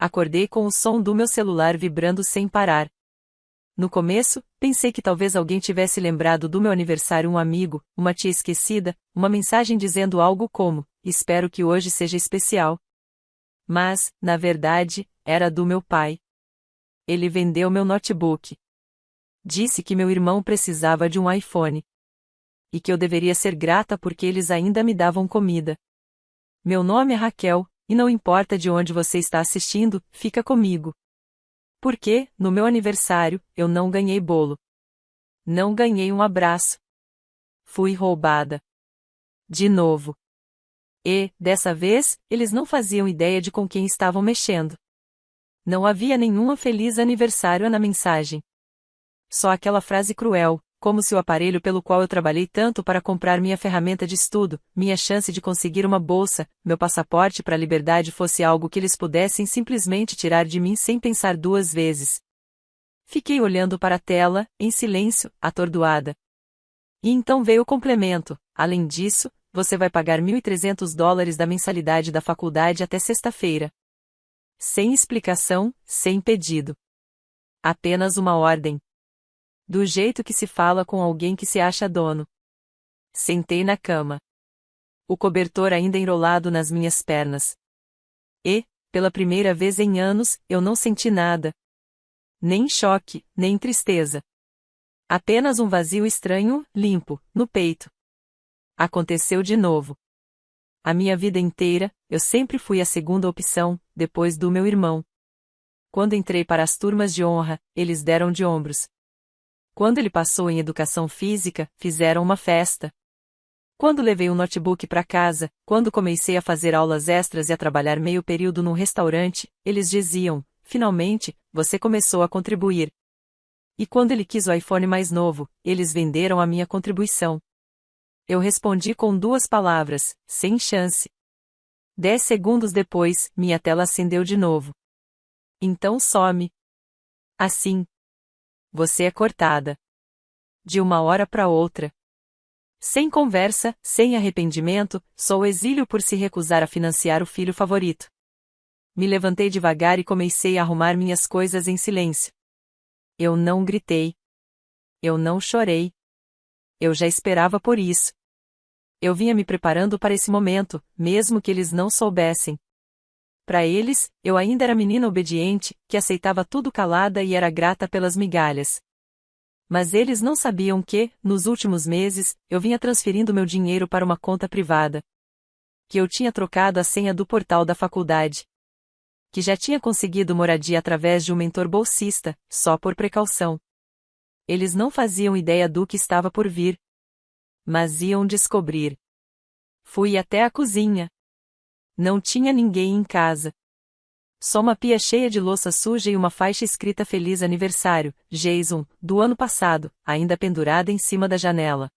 Acordei com o som do meu celular vibrando sem parar. No começo, pensei que talvez alguém tivesse lembrado do meu aniversário, um amigo, uma tia esquecida, uma mensagem dizendo algo como: espero que hoje seja especial. Mas, na verdade, era do meu pai. Ele vendeu meu notebook. Disse que meu irmão precisava de um iPhone. E que eu deveria ser grata porque eles ainda me davam comida. Meu nome é Raquel, e não importa de onde você está assistindo, fica comigo. Porque, no meu aniversário, eu não ganhei bolo. Não ganhei um abraço. Fui roubada. De novo. E, dessa vez, eles não faziam ideia de com quem estavam mexendo. Não havia nenhum feliz aniversário na mensagem. Só aquela frase cruel, como se o aparelho pelo qual eu trabalhei tanto para comprar minha ferramenta de estudo, minha chance de conseguir uma bolsa, meu passaporte para a liberdade fosse algo que eles pudessem simplesmente tirar de mim sem pensar duas vezes. Fiquei olhando para a tela, em silêncio, atordoada. E então veio o complemento: além disso, você vai pagar $1.300 da mensalidade da faculdade até sexta-feira. Sem explicação, sem pedido. Apenas uma ordem. Do jeito que se fala com alguém que se acha dono. Sentei na cama. O cobertor ainda enrolado nas minhas pernas. E, pela primeira vez em anos, eu não senti nada. Nem choque, nem tristeza. Apenas um vazio estranho, limpo, no peito. Aconteceu de novo. A minha vida inteira, eu sempre fui a segunda opção, depois do meu irmão. Quando entrei para as turmas de honra, eles deram de ombros. Quando ele passou em educação física, fizeram uma festa. Quando levei um notebook para casa, quando comecei a fazer aulas extras e a trabalhar meio período num restaurante, eles diziam: finalmente, você começou a contribuir. E quando ele quis o iPhone mais novo, eles venderam a minha contribuição. Eu respondi com 2 palavras: sem chance. 10 segundos depois, minha tela acendeu de novo. Então some. Assim. Você é cortada. De uma hora para outra. Sem conversa, sem arrependimento, só o exílio por se recusar a financiar o filho favorito. Me levantei devagar e comecei a arrumar minhas coisas em silêncio. Eu não gritei. Eu não chorei. Eu já esperava por isso. Eu vinha me preparando para esse momento, mesmo que eles não soubessem. Para eles, eu ainda era menina obediente, que aceitava tudo calada e era grata pelas migalhas. Mas eles não sabiam que, nos últimos meses, eu vinha transferindo meu dinheiro para uma conta privada. Que eu tinha trocado a senha do portal da faculdade. Que já tinha conseguido moradia através de um mentor bolsista, só por precaução. Eles não faziam ideia do que estava por vir. Mas iam descobrir. Fui até a cozinha. Não tinha ninguém em casa. Só uma pia cheia de louça suja e uma faixa escrita Feliz Aniversário, Jason, do ano passado, ainda pendurada em cima da janela.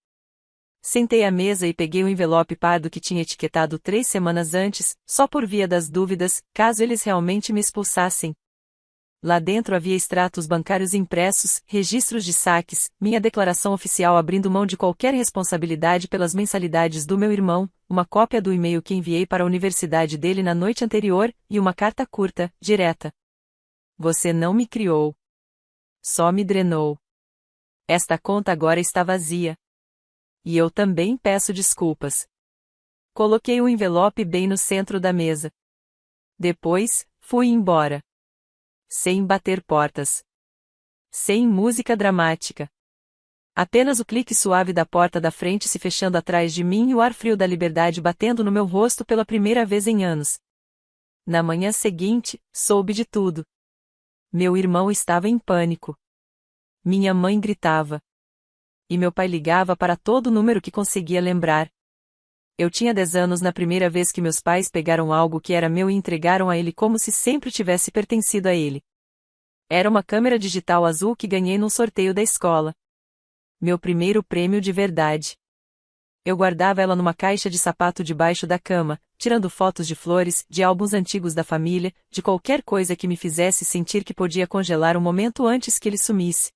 Sentei à mesa e peguei o envelope pardo que tinha etiquetado 3 semanas antes, só por via das dúvidas, caso eles realmente me expulsassem. Lá dentro havia extratos bancários impressos, registros de saques, minha declaração oficial abrindo mão de qualquer responsabilidade pelas mensalidades do meu irmão, uma cópia do e-mail que enviei para a universidade dele na noite anterior, e uma carta curta, direta. Você não me criou. Só me drenou. Esta conta agora está vazia. E eu também peço desculpas. Coloquei o envelope bem no centro da mesa. Depois, fui embora. Sem bater portas. Sem música dramática. Apenas o clique suave da porta da frente se fechando atrás de mim e o ar frio da liberdade batendo no meu rosto pela primeira vez em anos. Na manhã seguinte, soube de tudo. Meu irmão estava em pânico. Minha mãe gritava. E meu pai ligava para todo número que conseguia lembrar. Eu tinha 10 anos na primeira vez que meus pais pegaram algo que era meu e entregaram a ele como se sempre tivesse pertencido a ele. Era uma câmera digital azul que ganhei num sorteio da escola. Meu primeiro prêmio de verdade. Eu guardava ela numa caixa de sapato debaixo da cama, tirando fotos de flores, de álbuns antigos da família, de qualquer coisa que me fizesse sentir que podia congelar um momento antes que ele sumisse.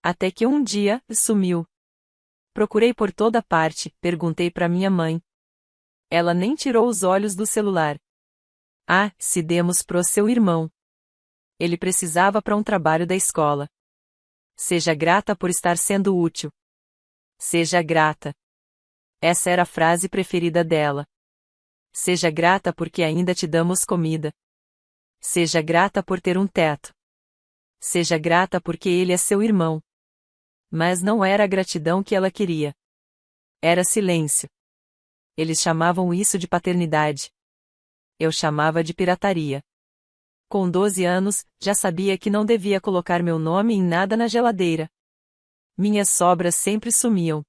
Até que um dia, sumiu. Procurei por toda parte, perguntei para minha mãe. Ela nem tirou os olhos do celular. Ah, se demos pro seu irmão. Ele precisava para um trabalho da escola. Seja grata por estar sendo útil. Seja grata. Essa era a frase preferida dela. Seja grata porque ainda te damos comida. Seja grata por ter um teto. Seja grata porque ele é seu irmão. Mas não era a gratidão que ela queria. Era silêncio. Eles chamavam isso de paternidade. Eu chamava de pirataria. Com 12 anos, já sabia que não devia colocar meu nome em nada na geladeira. Minhas sobras sempre sumiam.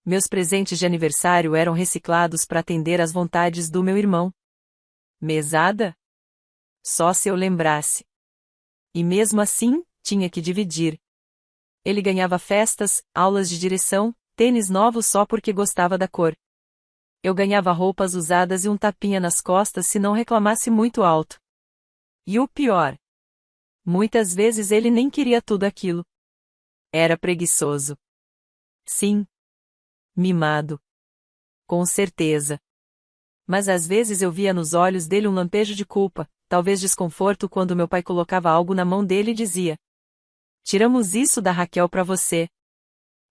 Meus presentes de aniversário eram reciclados para atender às vontades do meu irmão. Mesada? Só se eu lembrasse. E mesmo assim, tinha que dividir. Ele ganhava festas, aulas de direção, tênis novos só porque gostava da cor. Eu ganhava roupas usadas e um tapinha nas costas se não reclamasse muito alto. E o pior. Muitas vezes ele nem queria tudo aquilo. Era preguiçoso. Sim. Mimado. Com certeza. Mas às vezes eu via nos olhos dele um lampejo de culpa, talvez desconforto quando meu pai colocava algo na mão dele e dizia: "Tiramos isso da Raquel para você."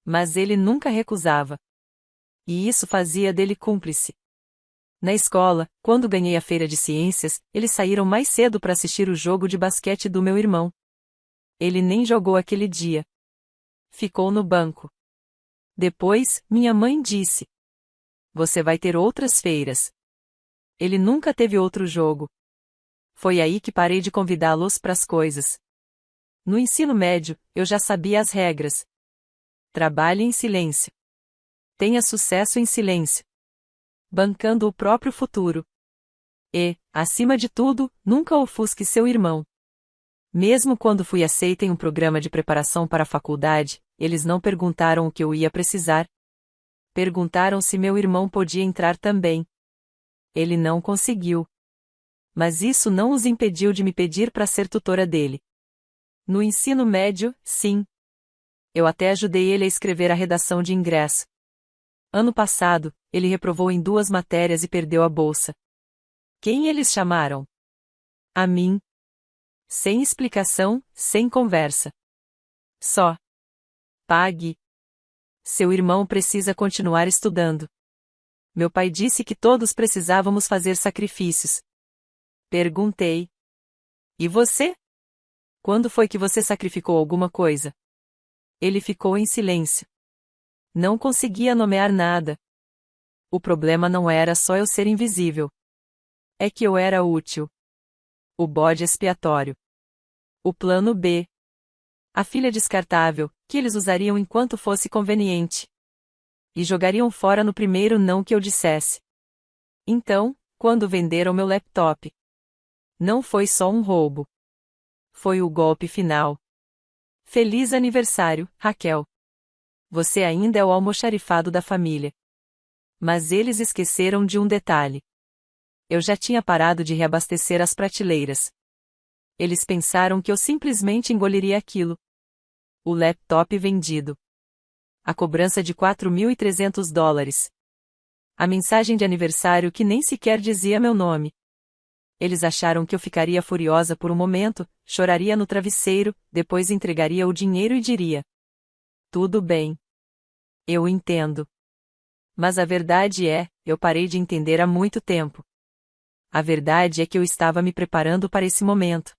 Mas ele nunca recusava. E isso fazia dele cúmplice. Na escola, quando ganhei a feira de ciências, eles saíram mais cedo para assistir o jogo de basquete do meu irmão. Ele nem jogou aquele dia. Ficou no banco. Depois, minha mãe disse: "Você vai ter outras feiras." Ele nunca teve outro jogo. Foi aí que parei de convidá-los para as coisas. No ensino médio, eu já sabia as regras. Trabalhe em silêncio. Tenha sucesso em silêncio. Bancando o próprio futuro. E, acima de tudo, nunca ofusque seu irmão. Mesmo quando fui aceita em um programa de preparação para a faculdade, eles não perguntaram o que eu ia precisar. Perguntaram se meu irmão podia entrar também. Ele não conseguiu. Mas isso não os impediu de me pedir para ser tutora dele. No ensino médio, sim. Eu até ajudei ele a escrever a redação de ingresso. Ano passado, ele reprovou em 2 matérias e perdeu a bolsa. Quem eles chamaram? A mim. Sem explicação, sem conversa. Só. Pague. Seu irmão precisa continuar estudando. Meu pai disse que todos precisávamos fazer sacrifícios. Perguntei. E você? Quando foi que você sacrificou alguma coisa? Ele ficou em silêncio. Não conseguia nomear nada. O problema não era só eu ser invisível. É que eu era útil. O bode expiatório. O plano B. A filha descartável, que eles usariam enquanto fosse conveniente. E jogariam fora no primeiro não que eu dissesse. Então, quando venderam meu laptop. Não foi só um roubo. Foi o golpe final. Feliz aniversário, Raquel. Você ainda é o almoxarifado da família. Mas eles esqueceram de um detalhe. Eu já tinha parado de reabastecer as prateleiras. Eles pensaram que eu simplesmente engoliria aquilo. O laptop vendido. A cobrança de $4.300. A mensagem de aniversário que nem sequer dizia meu nome. Eles acharam que eu ficaria furiosa por um momento, choraria no travesseiro, depois entregaria o dinheiro e diria: "Tudo bem. Eu entendo." Mas a verdade é, eu parei de entender há muito tempo. A verdade é que eu estava me preparando para esse momento.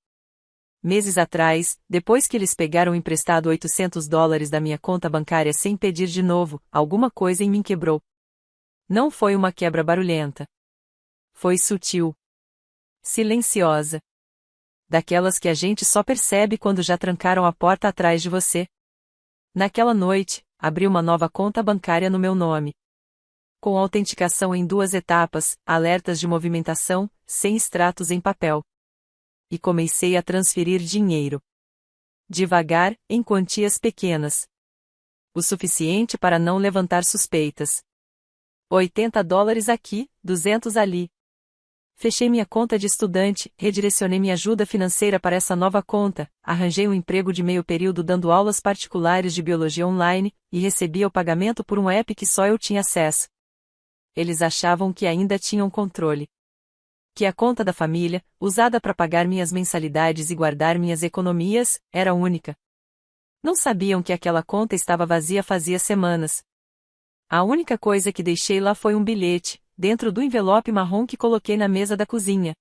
Meses atrás, depois que eles pegaram emprestado $800 da minha conta bancária sem pedir de novo, alguma coisa em mim quebrou. Não foi uma quebra barulhenta. Foi sutil. Silenciosa. Daquelas que a gente só percebe quando já trancaram a porta atrás de você. Naquela noite, abri uma nova conta bancária no meu nome. Com autenticação em 2 etapas, alertas de movimentação, sem extratos em papel. E comecei a transferir dinheiro. Devagar, em quantias pequenas. O suficiente para não levantar suspeitas. $80 aqui, 200 ali. Fechei minha conta de estudante, redirecionei minha ajuda financeira para essa nova conta, arranjei um emprego de meio período dando aulas particulares de biologia online, e recebia o pagamento por um app que só eu tinha acesso. Eles achavam que ainda tinham controle. que a conta da família, usada para pagar minhas mensalidades e guardar minhas economias, era única. Não sabiam que aquela conta estava vazia fazia semanas. A única coisa que deixei lá foi um bilhete, dentro do envelope marrom que coloquei na mesa da cozinha.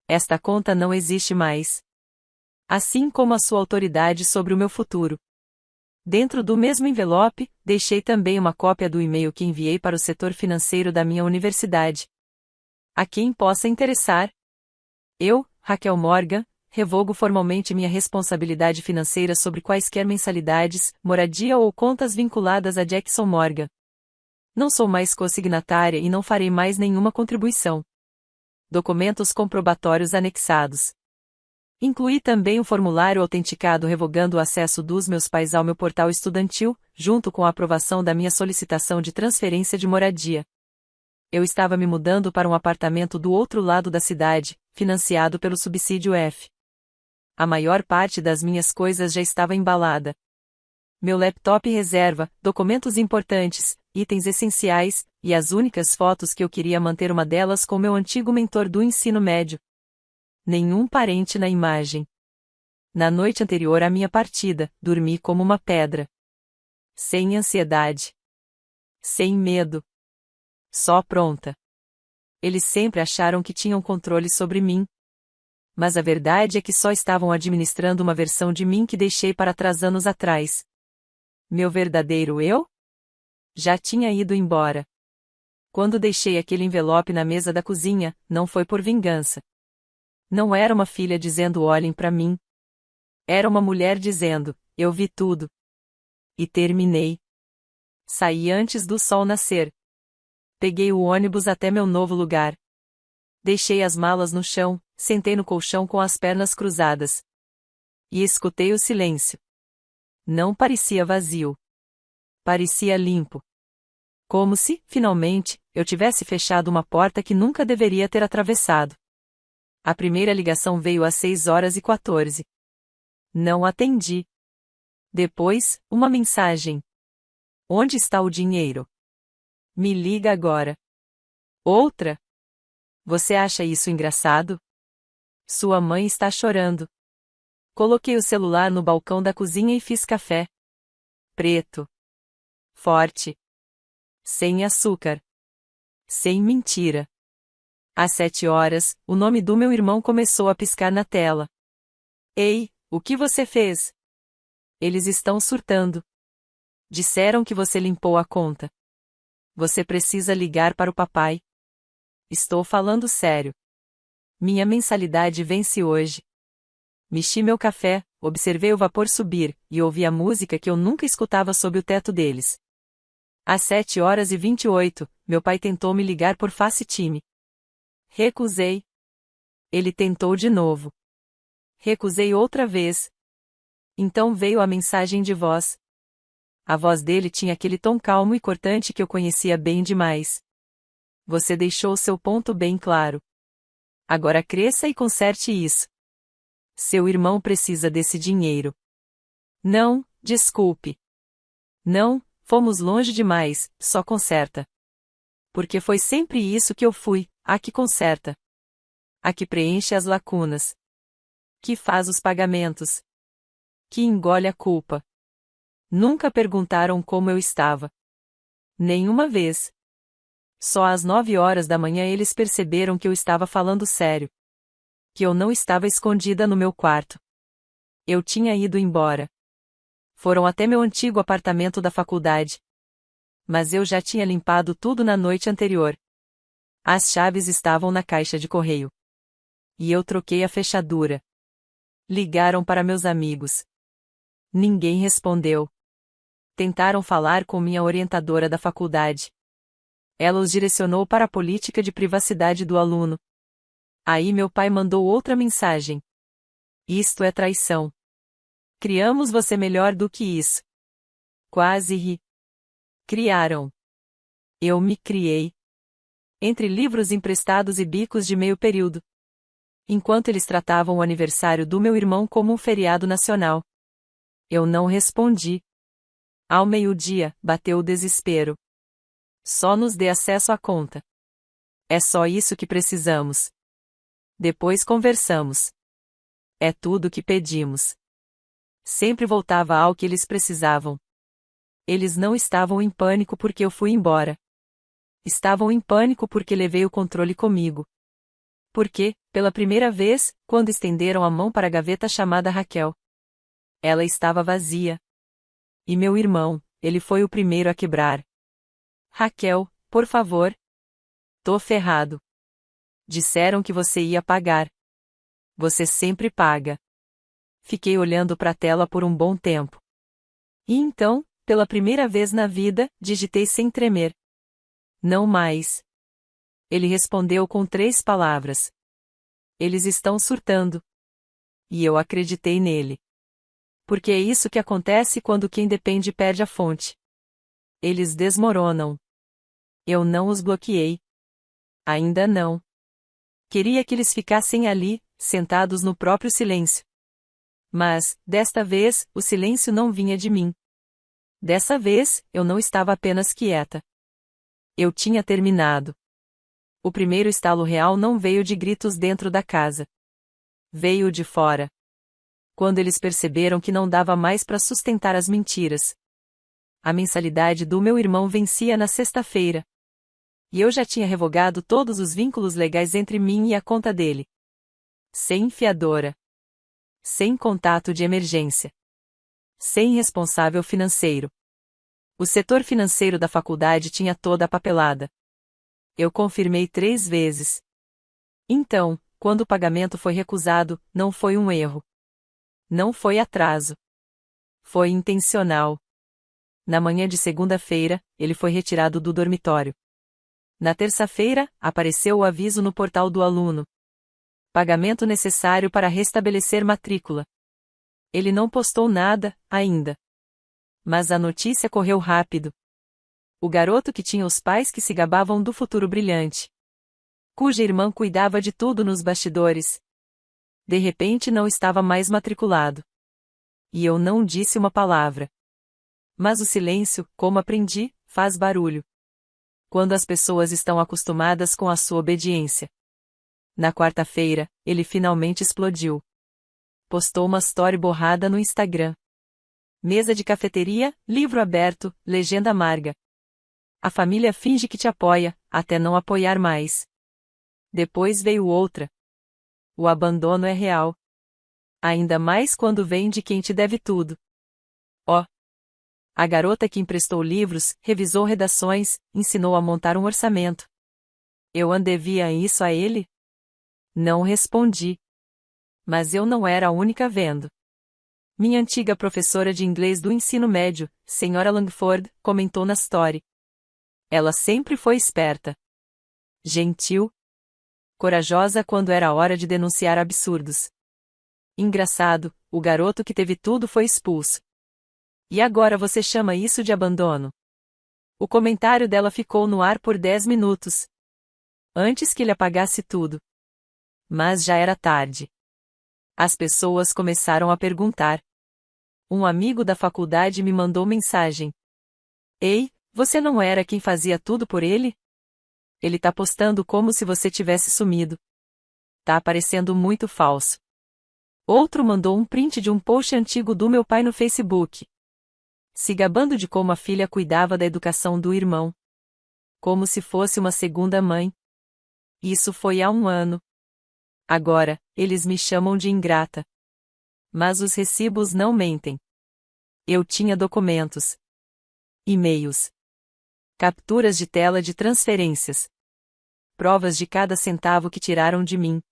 Esta conta não existe mais. Assim como a sua autoridade sobre o meu futuro. Dentro do mesmo envelope, deixei também uma cópia do e-mail que enviei para o setor financeiro da minha universidade. A quem possa interessar. Eu, Raquel Morgan, revogo formalmente minha responsabilidade financeira sobre quaisquer mensalidades, moradia ou contas vinculadas a Jackson Morgan. Não sou mais consignatária e não farei mais nenhuma contribuição. Documentos comprobatórios anexados. Incluí também um formulário autenticado revogando o acesso dos meus pais ao meu portal estudantil, junto com a aprovação da minha solicitação de transferência de moradia. Eu estava me mudando para um apartamento do outro lado da cidade, financiado pelo subsídio F. A maior parte das minhas coisas já estava embalada. Meu laptop reserva, documentos importantes, itens essenciais, e as únicas fotos que eu queria manter uma delas com meu antigo mentor do ensino médio. Nenhum parente na imagem. Na noite anterior à minha partida, dormi como uma pedra. Sem ansiedade. Sem medo. Só pronta. Eles sempre acharam que tinham controle sobre mim. Mas a verdade é que só estavam administrando uma versão de mim que deixei para trás anos atrás. Meu verdadeiro eu? Já tinha ido embora. Quando deixei aquele envelope na mesa da cozinha, não foi por vingança. Não era uma filha dizendo olhem para mim. Era uma mulher dizendo, eu vi tudo. E terminei. Saí antes do sol nascer. Peguei o ônibus até meu novo lugar. Deixei as malas no chão, sentei no colchão com as pernas cruzadas. E escutei o silêncio. Não parecia vazio. Parecia limpo. Como se, finalmente, eu tivesse fechado uma porta que nunca deveria ter atravessado. A primeira ligação veio às 6h14. Não atendi. Depois, uma mensagem. Onde está o dinheiro? Me liga agora. Outra. Você acha isso engraçado? Sua mãe está chorando. Coloquei o celular no balcão da cozinha e fiz café. Preto. Forte. Sem açúcar. Sem mentira. Às 7h, o nome do meu irmão começou a piscar na tela. Ei, o que você fez? Eles estão surtando. Disseram que você limpou a conta. Você precisa ligar para o papai. Estou falando sério. Minha mensalidade vence hoje. Mexi meu café, observei o vapor subir, e ouvi a música que eu nunca escutava sob o teto deles. Às 7h28, meu pai tentou me ligar por FaceTime. Recusei. Ele tentou de novo. Recusei outra vez. Então veio a mensagem de voz. A voz dele tinha aquele tom calmo e cortante que eu conhecia bem demais. Você deixou seu ponto bem claro. Agora cresça e conserte isso. Seu irmão precisa desse dinheiro. Não, desculpe. Não, fomos longe demais, só conserta. Porque foi sempre isso que eu fui, a que conserta. A que preenche as lacunas. Que faz os pagamentos. Que engole a culpa. Nunca perguntaram como eu estava. Nenhuma vez. Só às 9h eles perceberam que eu estava falando sério. Que eu não estava escondida no meu quarto. Eu tinha ido embora. Foram até meu antigo apartamento da faculdade. Mas eu já tinha limpado tudo na noite anterior. As chaves estavam na caixa de correio. E eu troquei a fechadura. Ligaram para meus amigos. Ninguém respondeu. Tentaram falar com minha orientadora da faculdade. Ela os direcionou para a política de privacidade do aluno. Aí meu pai mandou outra mensagem. Isto é traição. Criamos você melhor do que isso. Quase ri. Criaram. Eu me criei. Entre livros emprestados e bicos de meio período. Enquanto eles tratavam o aniversário do meu irmão como um feriado nacional. Eu não respondi. Ao meio-dia, bateu o desespero. Só nos dê acesso à conta. É só isso que precisamos. Depois conversamos. É tudo o que pedimos. Sempre voltava ao que eles precisavam. Eles não estavam em pânico porque eu fui embora. Estavam em pânico porque levei o controle comigo. Porque, pela primeira vez, quando estenderam a mão para a gaveta chamada Raquel, ela estava vazia. E meu irmão, ele foi o primeiro a quebrar. Raquel, por favor. Tô ferrado. Disseram que você ia pagar. Você sempre paga. Fiquei olhando para a tela por um bom tempo. E então, pela primeira vez na vida, digitei sem tremer. Não mais. Ele respondeu com 3 palavras. Eles estão surtando. E eu acreditei nele. Porque é isso que acontece quando quem depende perde a fonte. Eles desmoronam. Eu não os bloqueei. Ainda não. Queria que eles ficassem ali, sentados no próprio silêncio. Mas, desta vez, o silêncio não vinha de mim. Dessa vez, eu não estava apenas quieta. Eu tinha terminado. O primeiro estalo real não veio de gritos dentro da casa. Veio de fora. Quando eles perceberam que não dava mais para sustentar as mentiras. A mensalidade do meu irmão vencia na sexta-feira. E eu já tinha revogado todos os vínculos legais entre mim e a conta dele. Sem fiadora. Sem contato de emergência. Sem responsável financeiro. O setor financeiro da faculdade tinha toda a papelada. Eu confirmei 3 vezes. Então, quando o pagamento foi recusado, não foi um erro. Não foi atraso. Foi intencional. Na manhã de segunda-feira, ele foi retirado do dormitório. Na terça-feira, apareceu o aviso no portal do aluno. Pagamento necessário para restabelecer matrícula. Ele não postou nada, ainda. Mas a notícia correu rápido. O garoto que tinha os pais que se gabavam do futuro brilhante. Cuja irmã cuidava de tudo nos bastidores. De repente não estava mais matriculado. E eu não disse uma palavra. Mas o silêncio, como aprendi, faz barulho. Quando as pessoas estão acostumadas com a sua obediência. Na quarta-feira, ele finalmente explodiu. Postou uma story borrada no Instagram. Mesa de cafeteria, livro aberto, legenda amarga. A família finge que te apoia, até não apoiar mais. Depois veio outra. O abandono é real. Ainda mais quando vem de quem te deve tudo. Ó. A garota que emprestou livros, revisou redações, ensinou a montar um orçamento. Eu andevia isso a ele? Não respondi. Mas eu não era a única vendo. Minha antiga professora de inglês do ensino médio, Sra. Langford, comentou na story. Ela sempre foi esperta. Gentil. Corajosa quando era hora de denunciar absurdos. Engraçado, o garoto que teve tudo foi expulso. E agora você chama isso de abandono? O comentário dela ficou no ar por 10 minutos. Antes que ele apagasse tudo. Mas já era tarde. As pessoas começaram a perguntar. Um amigo da faculdade me mandou mensagem. Ei, você não era quem fazia tudo por ele? Ele tá postando como se você tivesse sumido. Tá parecendo muito falso. Outro mandou um print de um post antigo do meu pai no Facebook. Se gabando de como a filha cuidava da educação do irmão. Como se fosse uma segunda mãe. Isso foi há 1 ano. Agora, eles me chamam de ingrata. Mas os recibos não mentem. Eu tinha documentos. E-mails. Capturas de tela de transferências. Provas de cada centavo que tiraram de mim.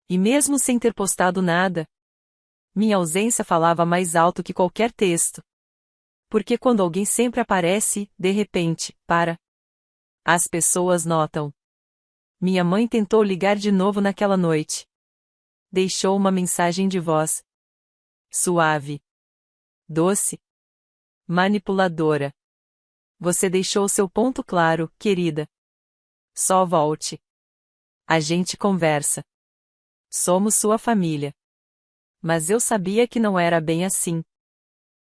E mesmo sem ter postado nada, minha ausência falava mais alto que qualquer texto. Porque quando alguém sempre aparece, de repente, as pessoas notam. Minha mãe tentou ligar de novo naquela noite. Deixou uma mensagem de voz. Suave. Doce. Manipuladora. Você deixou seu ponto claro, querida. Só volte. A gente conversa. Somos sua família. Mas eu sabia que não era bem assim.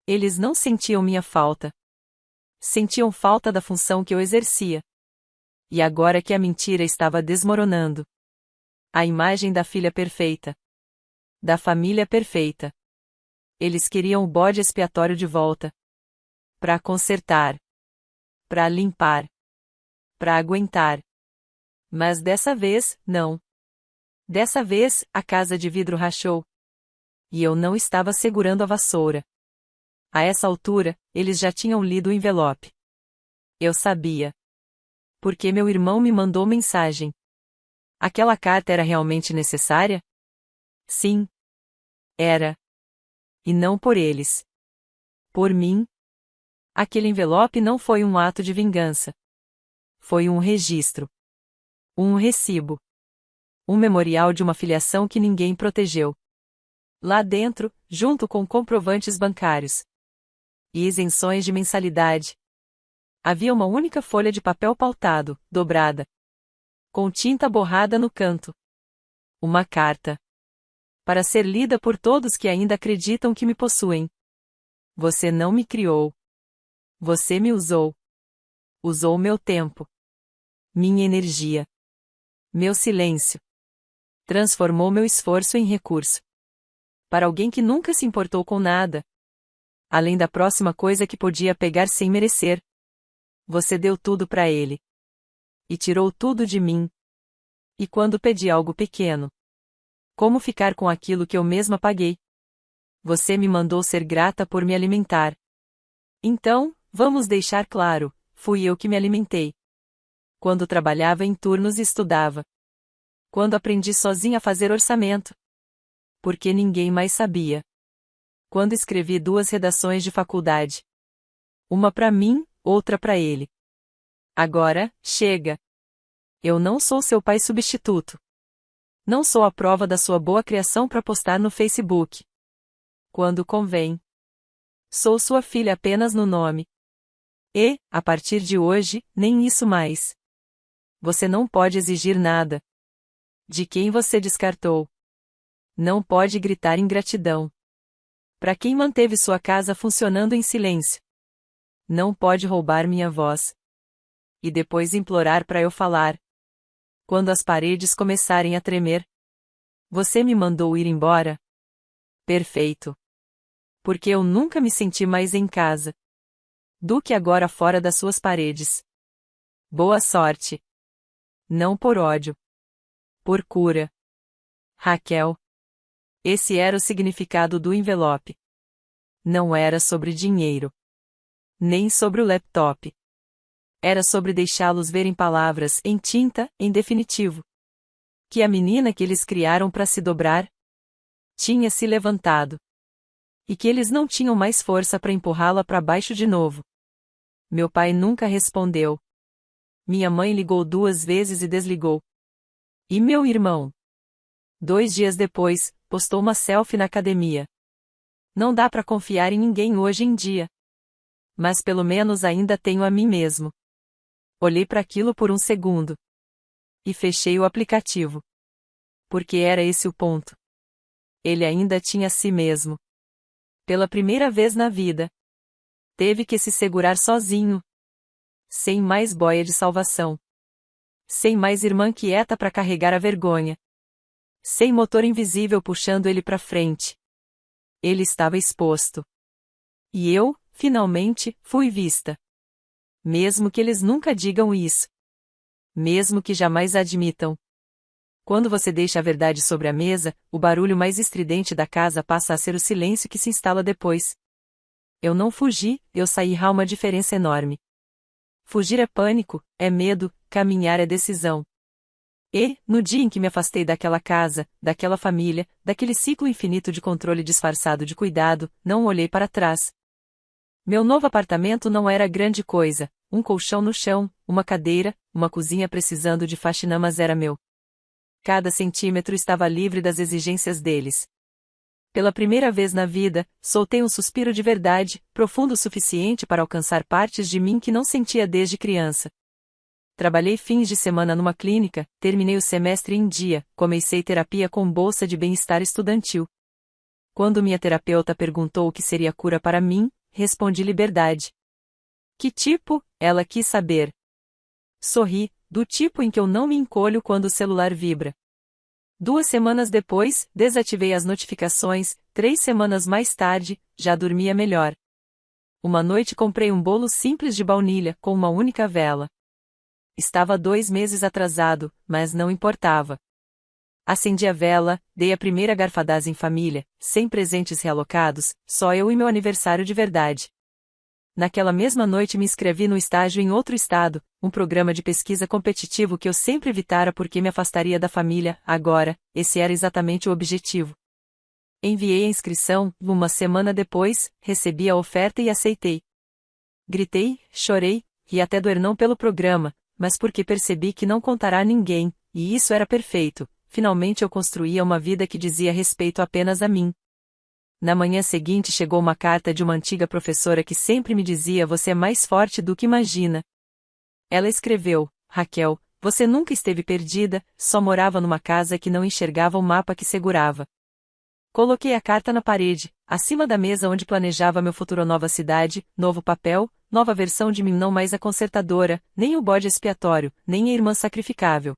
Eles não sentiam minha falta. Sentiam falta da função que eu exercia. E agora que a mentira estava desmoronando. A imagem da filha perfeita. Da família perfeita. Eles queriam o bode expiatório de volta. Pra consertar. Pra limpar. Pra aguentar. Mas dessa vez, não. Dessa vez, a casa de vidro rachou. E eu não estava segurando a vassoura. A essa altura, eles já tinham lido o envelope. Eu sabia. Porque meu irmão me mandou mensagem. Aquela carta era realmente necessária? Sim. Era. E não por eles. Por mim. Aquele envelope não foi um ato de vingança. Foi um registro. Um recibo. Um memorial de uma filiação que ninguém protegeu. Lá dentro, junto com comprovantes bancários. E isenções de mensalidade. Havia uma única folha de papel pautado, dobrada. Com tinta borrada no canto. Uma carta. Para ser lida por todos que ainda acreditam que me possuem. Você não me criou. Você me usou. Usou meu tempo. Minha energia. Meu silêncio. Transformou meu esforço em recurso. Para alguém que nunca se importou com nada. Além da próxima coisa que podia pegar sem merecer. Você deu tudo para ele. E tirou tudo de mim. E quando pedi algo pequeno? Como ficar com aquilo que eu mesma paguei? Você me mandou ser grata por me alimentar. Então, vamos deixar claro, fui eu que me alimentei. Quando trabalhava em turnos e estudava. Quando aprendi sozinha a fazer orçamento. Porque ninguém mais sabia. Quando escrevi 2 redações de faculdade. Uma para mim, outra para ele. Agora, chega. Eu não sou seu pai substituto. Não sou a prova da sua boa criação para postar no Facebook. Quando convém. Sou sua filha apenas no nome. E, a partir de hoje, nem isso mais. Você não pode exigir nada. De quem você descartou. Não pode gritar ingratidão. Para quem manteve sua casa funcionando em silêncio. Não pode roubar minha voz. E depois implorar para eu falar. Quando as paredes começarem a tremer. Você me mandou ir embora? Perfeito. Porque eu nunca me senti mais em casa. Do que agora fora das suas paredes. Boa sorte. Não por ódio. Por cura. Raquel. Esse era o significado do envelope. Não era sobre dinheiro. Nem sobre o laptop. Era sobre deixá-los ver em palavras, em tinta, em definitivo. Que a menina que eles criaram para se dobrar tinha se levantado. E que eles não tinham mais força para empurrá-la para baixo de novo. Meu pai nunca respondeu. Minha mãe ligou 2 vezes e desligou. E meu irmão? 2 dias depois, postou uma selfie na academia. Não dá para confiar em ninguém hoje em dia. Mas pelo menos ainda tenho a mim mesmo. Olhei para aquilo por um segundo. E fechei o aplicativo. Porque era esse o ponto. Ele ainda tinha a si mesmo. Pela primeira vez na vida. Teve que se segurar sozinho. Sem mais boia de salvação. Sem mais irmã quieta para carregar a vergonha. Sem motor invisível puxando ele para frente. Ele estava exposto. E eu, finalmente, fui vista. Mesmo que eles nunca digam isso. Mesmo que jamais admitam. Quando você deixa a verdade sobre a mesa, o barulho mais estridente da casa passa a ser o silêncio que se instala depois. Eu não fugi, eu saí. Há uma diferença enorme. Fugir é pânico, é medo, caminhar é decisão. E, no dia em que me afastei daquela casa, daquela família, daquele ciclo infinito de controle disfarçado de cuidado, não olhei para trás. Meu novo apartamento não era grande coisa, um colchão no chão, uma cadeira, uma cozinha precisando de faxina, mas era meu. Cada centímetro estava livre das exigências deles. Pela primeira vez na vida, soltei um suspiro de verdade, profundo o suficiente para alcançar partes de mim que não sentia desde criança. Trabalhei fins de semana numa clínica, terminei o semestre em dia, comecei terapia com bolsa de bem-estar estudantil. Quando minha terapeuta perguntou o que seria cura para mim, respondi liberdade. Que tipo? Ela quis saber. Sorri, do tipo em que eu não me encolho quando o celular vibra. 2 semanas depois, desativei as notificações, 3 semanas mais tarde, já dormia melhor. Uma noite comprei um bolo simples de baunilha, com uma única vela. Estava 2 meses atrasado, mas não importava. Acendi a vela, dei a primeira garfadada em família, sem presentes realocados, só eu e meu aniversário de verdade. Naquela mesma noite me inscrevi no estágio em outro estado, um programa de pesquisa competitivo que eu sempre evitara porque me afastaria da família. Agora, esse era exatamente o objetivo. Enviei a inscrição, uma semana depois, recebi a oferta e aceitei. Gritei, chorei, ri até doer não pelo programa, mas porque percebi que não contará a ninguém, e isso era perfeito. Finalmente eu construía uma vida que dizia respeito apenas a mim. Na manhã seguinte chegou uma carta de uma antiga professora que sempre me dizia: você é mais forte do que imagina. Ela escreveu: Raquel, você nunca esteve perdida, só morava numa casa que não enxergava o mapa que segurava. Coloquei a carta na parede, acima da mesa onde planejava meu futuro. Nova cidade, novo papel, nova versão de mim, não mais a consertadora, nem o bode expiatório, nem a irmã sacrificável.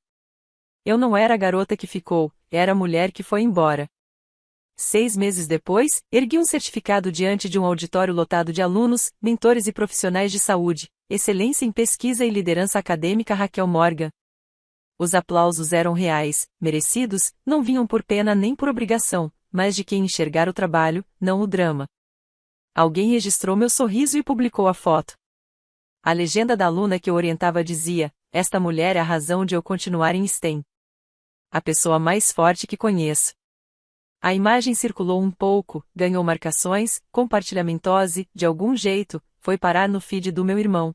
Eu não era a garota que ficou, era a mulher que foi embora. 6 meses depois, ergui um certificado diante de um auditório lotado de alunos, mentores e profissionais de saúde, excelência em pesquisa e liderança acadêmica Raquel Morgan. Os aplausos eram reais, merecidos, não vinham por pena nem por obrigação, mas de quem enxergar o trabalho, não o drama. Alguém registrou meu sorriso e publicou a foto. A legenda da aluna que eu orientava dizia: esta mulher é a razão de eu continuar em STEM. A pessoa mais forte que conheço. A imagem circulou um pouco, ganhou marcações, compartilhamentos e, de algum jeito, foi parar no feed do meu irmão.